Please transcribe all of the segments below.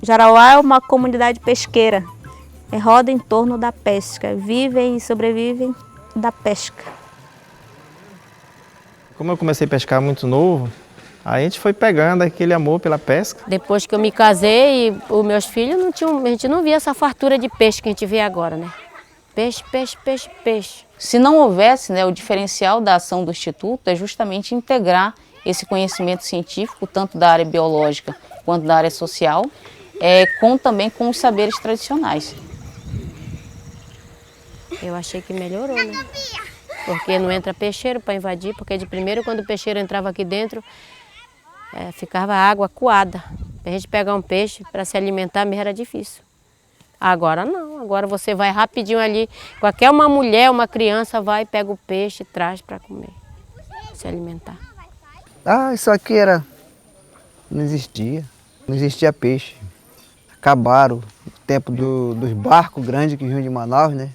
Jarauá é uma comunidade pesqueira, roda em torno da pesca, vivem e sobrevivem da pesca. Como eu comecei a pescar muito novo, a gente foi pegando aquele amor pela pesca. Depois que eu me casei, os meus filhos a gente não via essa fartura de peixe que a gente vê agora, né? Peixe, peixe, peixe, peixe. Se não houvesse, né, o diferencial da ação do Instituto é justamente integrar esse conhecimento científico, tanto da área biológica quanto da área social, também com os saberes tradicionais. Eu achei que melhorou, né? Porque não entra peixeiro para invadir, porque de primeiro quando o peixeiro entrava aqui dentro, ficava água coada. Para a gente pegar um peixe para se alimentar mesmo era difícil. Agora não, agora você vai rapidinho ali, qualquer uma mulher, uma criança vai, pega o peixe e traz para comer, se alimentar. Ah, isso aqui não existia peixe. Acabaram o tempo dos barcos grandes que vinham de Manaus, né?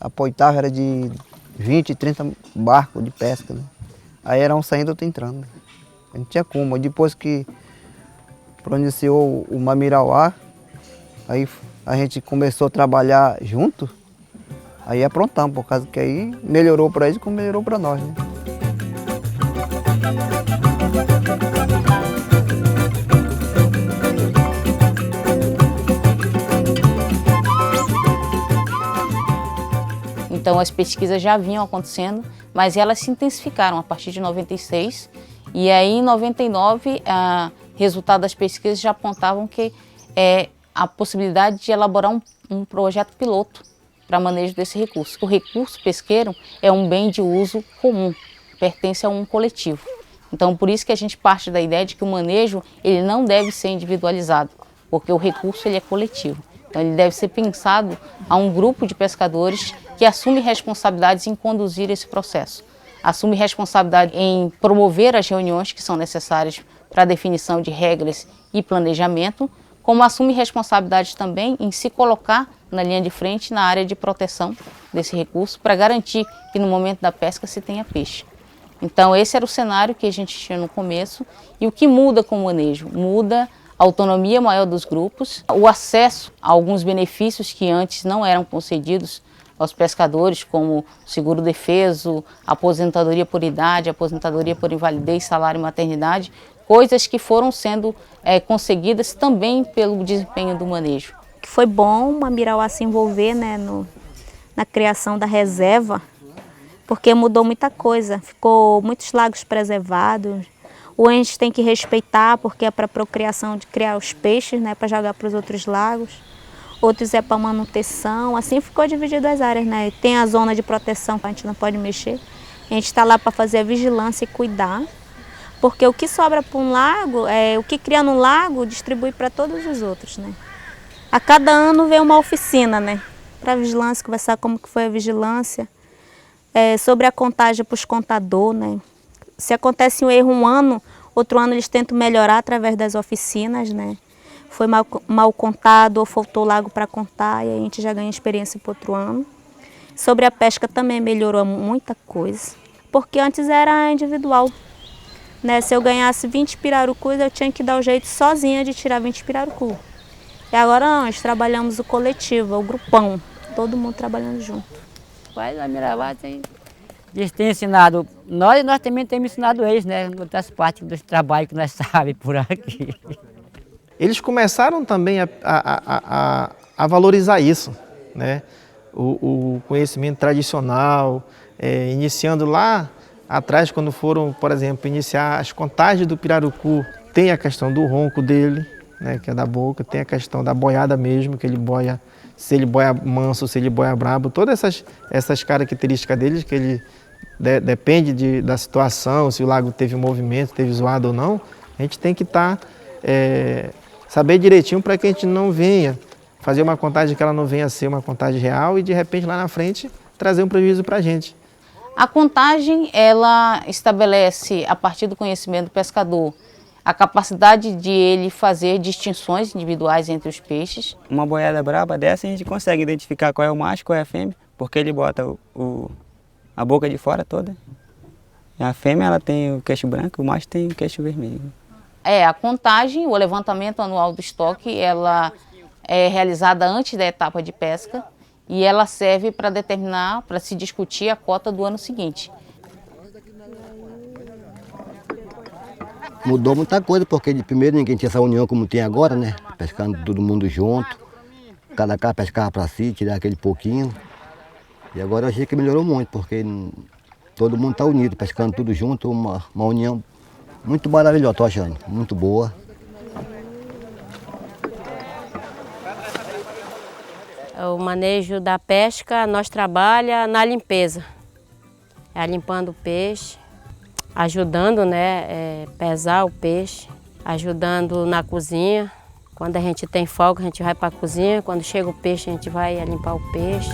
A Poitava era de 20, 30 barcos de pesca, né? Aí era um saindo, outro entrando. Não tinha como. Depois que pronunciou o Mamirauá, aí a gente começou a trabalhar junto, aí aprontamos, por causa que aí melhorou para eles como melhorou para nós, né? Então as pesquisas já vinham acontecendo, mas elas se intensificaram a partir de 96. E aí em 99, resultado das pesquisas já apontavam que a possibilidade de elaborar um projeto piloto para manejo desse recurso. O recurso pesqueiro é um bem de uso comum, pertence a um coletivo. Então por isso que a gente parte da ideia de que o manejo ele não deve ser individualizado, porque o recurso ele é coletivo. Então ele deve ser pensado a um grupo de pescadores que assume responsabilidades em conduzir esse processo. Assume responsabilidade em promover as reuniões que são necessárias para a definição de regras e planejamento, como assume responsabilidade também em se colocar na linha de frente na área de proteção desse recurso para garantir que no momento da pesca se tenha peixe. Então esse era o cenário que a gente tinha no começo e o que muda com o manejo? Muda a autonomia maior dos grupos, o acesso a alguns benefícios que antes não eram concedidos aos pescadores, como seguro-defeso, aposentadoria por idade, aposentadoria por invalidez, salário e maternidade, coisas que foram sendo conseguidas também pelo desempenho do manejo. Foi bom o Mamirauá se envolver, né, na criação da reserva, porque mudou muita coisa, ficou muitos lagos preservados. O ente tem que respeitar, porque é para procriação de criar os peixes, né, para jogar para os outros lagos. Outros é para manutenção, assim ficou dividido as áreas, né? Tem a zona de proteção que a gente não pode mexer. A gente está lá para fazer a vigilância e cuidar, porque o que sobra para um lago, o que cria no lago, distribui para todos os outros, né? A cada ano vem uma oficina, né? Para a vigilância, conversar como que foi a vigilância, sobre a contagem para os contadores, né? Se acontece um erro um ano, outro ano eles tentam melhorar através das oficinas, né? Foi mal contado ou faltou lago para contar e a gente já ganha experiência para outro ano. Sobre a pesca também melhorou muita coisa, porque antes era individual, né? Se eu ganhasse 20 pirarucus, eu tinha que dar o jeito sozinha de tirar 20 pirarucus. E agora nós trabalhamos o coletivo, o grupão, todo mundo trabalhando junto. Mas a Mamirauá eles têm ensinado nós e nós também temos ensinado eles, né? Outras partes dos trabalhos que nós sabemos por aqui. Eles começaram também a valorizar isso, né? O conhecimento tradicional, iniciando lá atrás, quando foram, por exemplo, iniciar as contagens do pirarucu, tem a questão do ronco dele, né, que é da boca, tem a questão da boiada mesmo, que ele boia, se ele boia manso, se ele boia brabo, todas essas características dele, que ele depende da situação, se o lago teve movimento, teve zoado ou não, a gente tem que saber direitinho para que a gente não venha fazer uma contagem que ela não venha a ser uma contagem real e de repente lá na frente trazer um prejuízo para a gente. A contagem, ela estabelece, a partir do conhecimento do pescador, a capacidade de ele fazer distinções individuais entre os peixes. Uma boiada braba dessa a gente consegue identificar qual é o macho, qual é a fêmea, porque ele bota a boca de fora toda. A fêmea ela tem o queixo branco, o macho tem o queixo vermelho. A contagem, o levantamento anual do estoque, ela é realizada antes da etapa de pesca e ela serve para determinar, para se discutir a cota do ano seguinte. Mudou muita coisa, porque de primeiro ninguém tinha essa união como tem agora, né? Pescando todo mundo junto, cada cara pescava para si, tirar aquele pouquinho. E agora eu achei que melhorou muito, porque todo mundo está unido, pescando tudo junto, uma união muito maravilhosa, estou achando, muito boa. O manejo da pesca, nós trabalhamos na limpeza, limpando o peixe, ajudando, né, pesar o peixe, ajudando na cozinha. Quando a gente tem folga, a gente vai para a cozinha, quando chega o peixe, a gente vai limpar o peixe.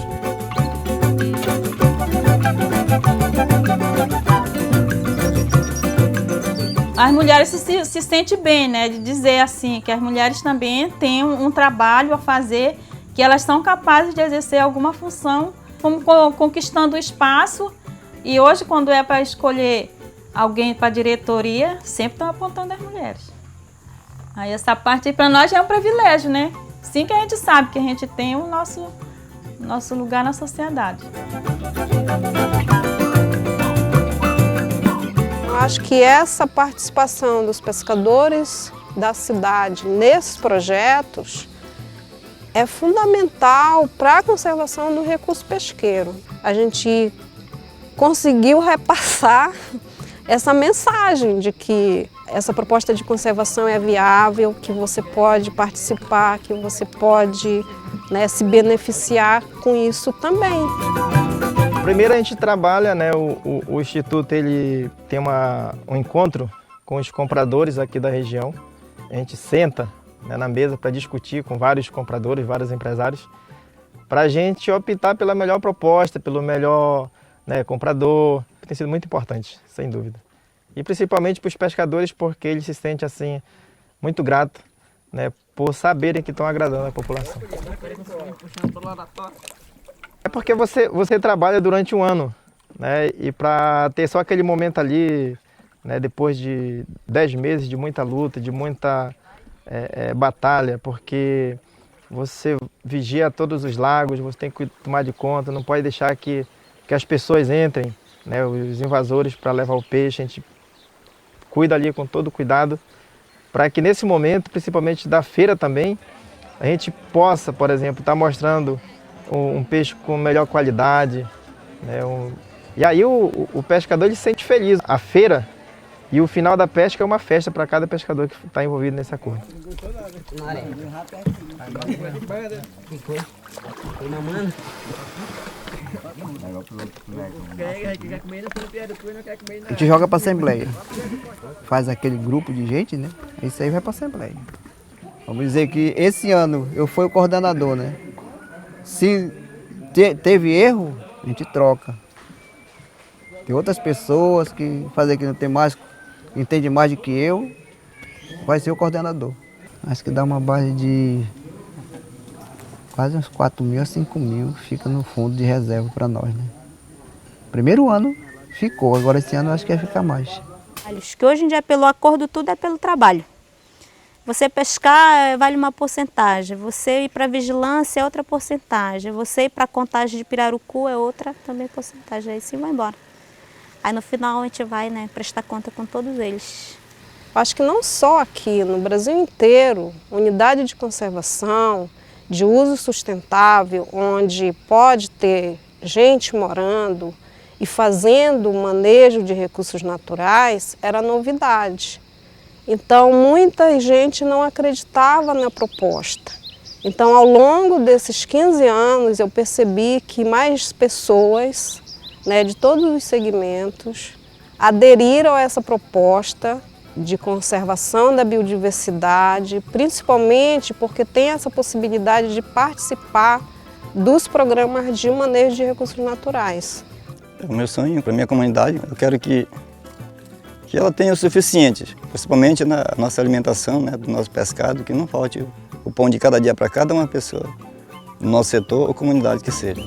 As mulheres se sentem bem, né, de dizer assim, que as mulheres também têm um trabalho a fazer, que elas são capazes de exercer alguma função, como conquistando o espaço. E hoje, quando é para escolher alguém para a diretoria, sempre estão apontando as mulheres. Aí essa parte para nós já é um privilégio, né? Sim, que a gente sabe que a gente tem o nosso lugar na sociedade. Acho que essa participação dos pescadores da cidade nesses projetos é fundamental para a conservação do recurso pesqueiro. A gente conseguiu repassar essa mensagem de que essa proposta de conservação é viável, que você pode participar, que você pode, né, se beneficiar com isso também. Primeiro a gente trabalha, né, o Instituto ele tem um encontro com os compradores aqui da região. A gente senta, né, na mesa para discutir com vários compradores, vários empresários, para a gente optar pela melhor proposta, pelo melhor, né, comprador. Tem sido muito importante, sem dúvida. E principalmente para os pescadores, porque eles se sentem assim muito gratos, né, por saberem que estão agradando a população. É porque você trabalha durante um ano, né, e para ter só aquele momento ali, né, depois de 10 meses de muita luta, de muita batalha, porque você vigia todos os lagos, você tem que tomar de conta, não pode deixar que as pessoas entrem, né, os invasores, para levar o peixe. A gente cuida ali com todo cuidado, para que nesse momento, principalmente da feira também, a gente possa, por exemplo, estar mostrando um peixe com melhor qualidade, né, e aí o pescador ele se sente feliz. A feira e o final da pesca é uma festa para cada pescador que está envolvido nesse acordo. A gente joga para a Assembleia, faz aquele grupo de gente, né? Isso aí vai para a Assembleia. Vamos dizer que esse ano eu fui o coordenador, né? Se teve erro, a gente troca. Tem outras pessoas que fazem que não tem mais, entende mais do que eu, vai ser o coordenador. Acho que dá uma base de quase uns 4.000 a 5.000, fica no fundo de reserva para nós, né? Primeiro ano ficou, agora esse ano acho que vai ficar mais. Que hoje em dia, pelo acordo, tudo é pelo trabalho. Você pescar vale uma porcentagem, você ir para vigilância é outra porcentagem, você ir para contagem de pirarucu é outra também porcentagem, aí sim vai embora. Aí no final a gente vai, né, prestar conta com todos eles. Acho que não só aqui, no Brasil inteiro, unidade de conservação, de uso sustentável, onde pode ter gente morando e fazendo o manejo de recursos naturais, era novidade. Então, muita gente não acreditava na proposta. Então, ao longo desses 15 anos, eu percebi que mais pessoas, né, de todos os segmentos, aderiram a essa proposta de conservação da biodiversidade, principalmente porque tem essa possibilidade de participar dos programas de manejo de recursos naturais. O meu sonho para a minha comunidade, eu quero que ela tenha o suficiente, principalmente na nossa alimentação, né, do nosso pescado, que não falte o pão de cada dia para cada uma pessoa, no nosso setor ou comunidade que seja.